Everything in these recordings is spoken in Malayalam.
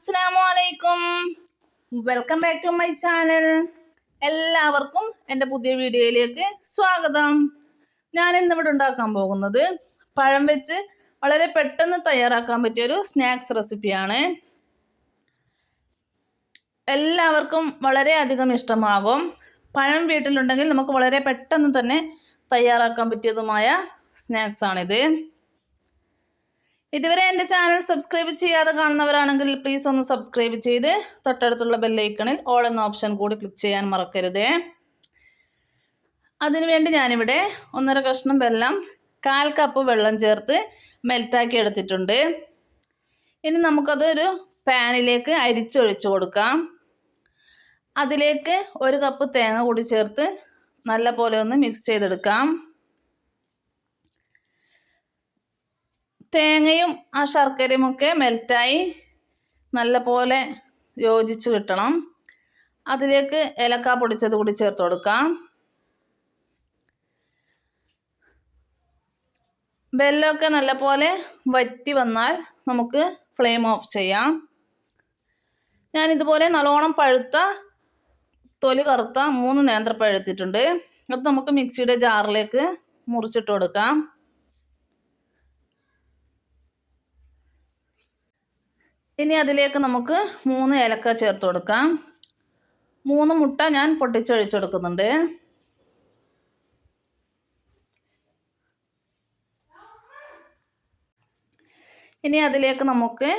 അസ്സലാമലൈക്കും, welcome back to my channel. എല്ലാവർക്കും എൻ്റെ പുതിയ വീഡിയോയിലേക്ക് സ്വാഗതം. ഞാൻ ഇന്നിവിടെ ഉണ്ടാക്കാൻ പോകുന്നത് പഴം വെച്ച് വളരെ പെട്ടെന്ന് തയ്യാറാക്കാൻ പറ്റിയൊരു സ്നാക്സ് റെസിപ്പിയാണ്. എല്ലാവർക്കും വളരെയധികം ഇഷ്ടമാകും. പഴം വീട്ടിലുണ്ടെങ്കിൽ നമുക്ക് വളരെ പെട്ടെന്ന് തന്നെ തയ്യാറാക്കാൻ പറ്റിയതുമായ സ്നാക്സാണിത്. ഇതുവരെ എൻ്റെ ചാനൽ സബ്സ്ക്രൈബ് ചെയ്യാതെ കാണുന്നവരാണെങ്കിൽ പ്ലീസ് ഒന്ന് സബ്സ്ക്രൈബ് ചെയ്ത് തൊട്ടടുത്തുള്ള ബെല്ലൈക്കണിൽ ഓൾ എന്ന ഓപ്ഷൻ കൂടി ക്ലിക്ക് ചെയ്യാൻ മറക്കരുത്. അതിനുവേണ്ടി ഞാനിവിടെ 1.5 കഷ്ണം വെല്ലം 1/4 കപ്പ് വെള്ളം ചേർത്ത് മെൽറ്റാക്കി എടുത്തിട്ടുണ്ട്. ഇനി നമുക്കത് ഒരു പാനിലേക്ക് അരിച്ചൊഴിച്ചു കൊടുക്കാം. അതിലേക്ക് 1 കപ്പ് തേങ്ങ കൂടി ചേർത്ത് നല്ല പോലെ ഒന്ന് മിക്സ് ചെയ്തെടുക്കാം. തേങ്ങയും ആ ശർക്കരയും ഒക്കെ മെൽറ്റായി നല്ല പോലെ യോജിച്ച് കിട്ടണം. അതിലേക്ക് ഏലക്ക പൊടിച്ചത് കൂടി ചേർത്ത് കൊടുക്കാം. വെല്ലമൊക്കെ നല്ല പോലെ വറ്റി വന്നാൽ നമുക്ക് ഫ്ലെയിം ഓഫ് ചെയ്യാം. ഞാനിതുപോലെ നല്ലോണം പഴുത്ത തൊലി കറുത്ത 3 നേന്ത്രപ്പഴം എടുത്തിട്ടുണ്ട്. അത് നമുക്ക് മിക്സിയുടെ ജാറിലേക്ക് മുറിച്ചിട്ട് കൊടുക്കാം. ഇനി അതിലേക്ക് നമുക്ക് 3 ഏലക്ക ചേർത്ത് കൊടുക്കാം. 3 മുട്ട ഞാൻ പൊട്ടിച്ചൊഴിച്ചെടുക്കുന്നുണ്ട്. ഇനി അതിലേക്ക് നമുക്ക്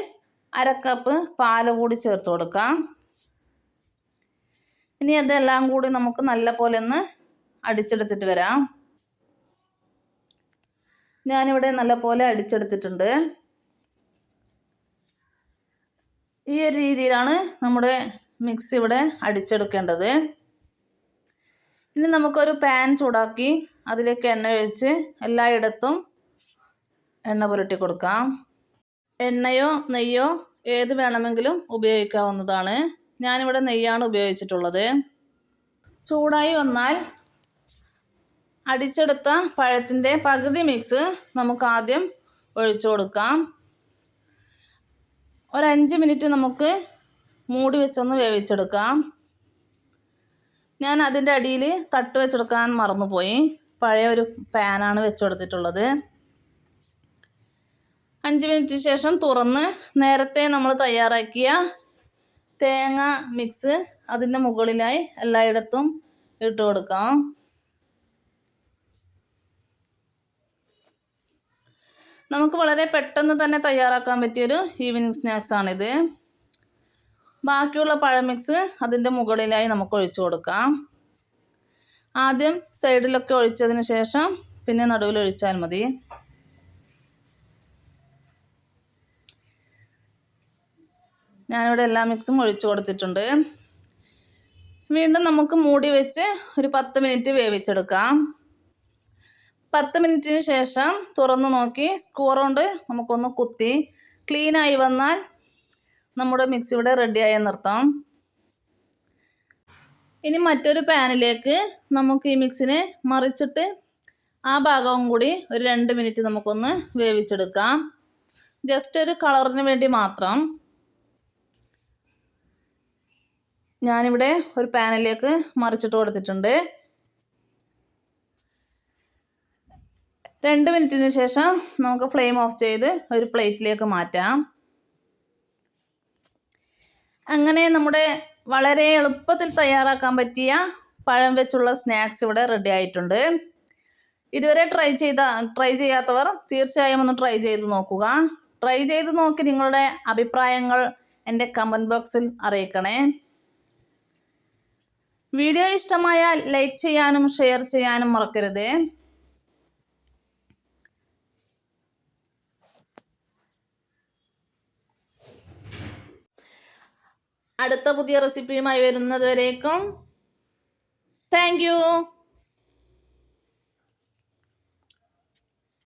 1/2 കപ്പ് പാൽ കൂടി ചേർത്ത് കൊടുക്കാം. ഇനി അതെല്ലാം കൂടി നമുക്ക് നല്ല പോലെ ഒന്ന് അടിച്ചെടുത്തിട്ട് വരാം. ഞാനിവിടെ നല്ല പോലെ അടിച്ചെടുത്തിട്ടുണ്ട്. ഈ ഒരു രീതിയിലാണ് നമ്മുടെ മിക്സ് ഇവിടെ അടിച്ചെടുക്കേണ്ടത്. ഇനി നമുക്കൊരു പാൻ ചൂടാക്കി അതിലേക്ക് എണ്ണ ഒഴിച്ച് എല്ലായിടത്തും എണ്ണ പുരട്ടി കൊടുക്കാം. എണ്ണയോ നെയ്യോ ഏത് വേണമെങ്കിലും ഉപയോഗിക്കാവുന്നതാണ്. ഞാനിവിടെ നെയ്യാണ് ഉപയോഗിച്ചിട്ടുള്ളത്. ചൂടായി വന്നാൽ അടിച്ചെടുത്ത പഴത്തിൻ്റെ പകുതി മിക്സ് നമുക്ക് ആദ്യം ഒഴിച്ചു കൊടുക്കാം. ഒരു 5 മിനിറ്റ് നമുക്ക് മൂടി വെച്ചൊന്ന് വേവിച്ചെടുക്കാം. ഞാൻ അതിൻ്റെ അടിയിൽ തട്ട് വെച്ചെടുക്കാൻ മറന്നുപോയി. പഴയ ഒരു പാനാണ് വെച്ചുകൊടുത്തിട്ടുള്ളത്. 5 മിനിറ്റ് ശേഷം തുറന്ന് നേരത്തെ നമ്മൾ തയ്യാറാക്കിയ തേങ്ങ മിക്സ് അതിൻ്റെ മുകളിലായി എല്ലായിടത്തും ഇട്ട് കൊടുക്കാം. നമുക്ക് വളരെ പെട്ടെന്ന് തന്നെ തയ്യാറാക്കാൻ പറ്റിയൊരു ഈവനിങ് സ്നാക്സാണിത്. ബാക്കിയുള്ള പഴം മിക്സ് അതിൻ്റെ മുകളിലായി നമുക്ക് ഒഴിച്ചു കൊടുക്കാം. ആദ്യം സൈഡിലൊക്കെ ഒഴിച്ചതിന് ശേഷം പിന്നെ നടുവിൽ ഒഴിച്ചാൽ മതി. ഞാനിവിടെ എല്ലാ മിക്സും ഒഴിച്ചു കൊടുത്തിട്ടുണ്ട്. വീണ്ടും നമുക്ക് മൂടി വെച്ച് ഒരു 10 മിനിറ്റ് വേവിച്ചെടുക്കാം. 10 മിനിറ്റിന് ശേഷം തുറന്നു നോക്കി സ്ക്വയർ കൊണ്ട് നമുക്കൊന്ന് കുത്തി ക്ലീനായി വന്നാൽ നമ്മുടെ മിക്സ് ഇവിടെ റെഡിയായി നിർത്താം. ഇനി മറ്റൊരു പാനിലേക്ക് നമുക്ക് ഈ മിക്സിനെ മറിച്ചിട്ട് ആ ഭാഗവും കൂടി ഒരു 2 മിനിറ്റ് നമുക്കൊന്ന് വേവിച്ചെടുക്കാം. ജസ്റ്റ് ഒരു കളറിന് വേണ്ടി മാത്രം. ഞാനിവിടെ ഒരു പാനിലേക്ക് മറിച്ചിട്ട് കൊടുത്തിട്ടുണ്ട്. 2 മിനിറ്റിന് ശേഷം നമുക്ക് ഫ്ലെയിം ഓഫ് ചെയ്ത് ഒരു പ്ലേറ്റിലേക്ക് മാറ്റാം. അങ്ങനെ നമ്മുടെ വളരെ എളുപ്പത്തിൽ തയ്യാറാക്കാൻ പറ്റിയ പഴം വെച്ചുള്ള സ്നാക്സ് ഇവിടെ റെഡി ആയിട്ടുണ്ട്. ഇതുവരെ ട്രൈ ചെയ്യാത്തവർ തീർച്ചയായും ഒന്ന് ട്രൈ ചെയ്ത് നോക്കുക. ട്രൈ ചെയ്ത് നോക്കി നിങ്ങളുടെ അഭിപ്രായങ്ങൾ എൻ്റെ കമൻറ്റ് ബോക്സിൽ അറിയിക്കണേ. വീഡിയോ ഇഷ്ടമായാൽ ലൈക്ക് ചെയ്യാനും ഷെയർ ചെയ്യാനും മറക്കരുത്. അടുത്ത പുതിയ റെസിപ്പിയുമായി വരുന്നത് വരേക്കും താങ്ക് യു.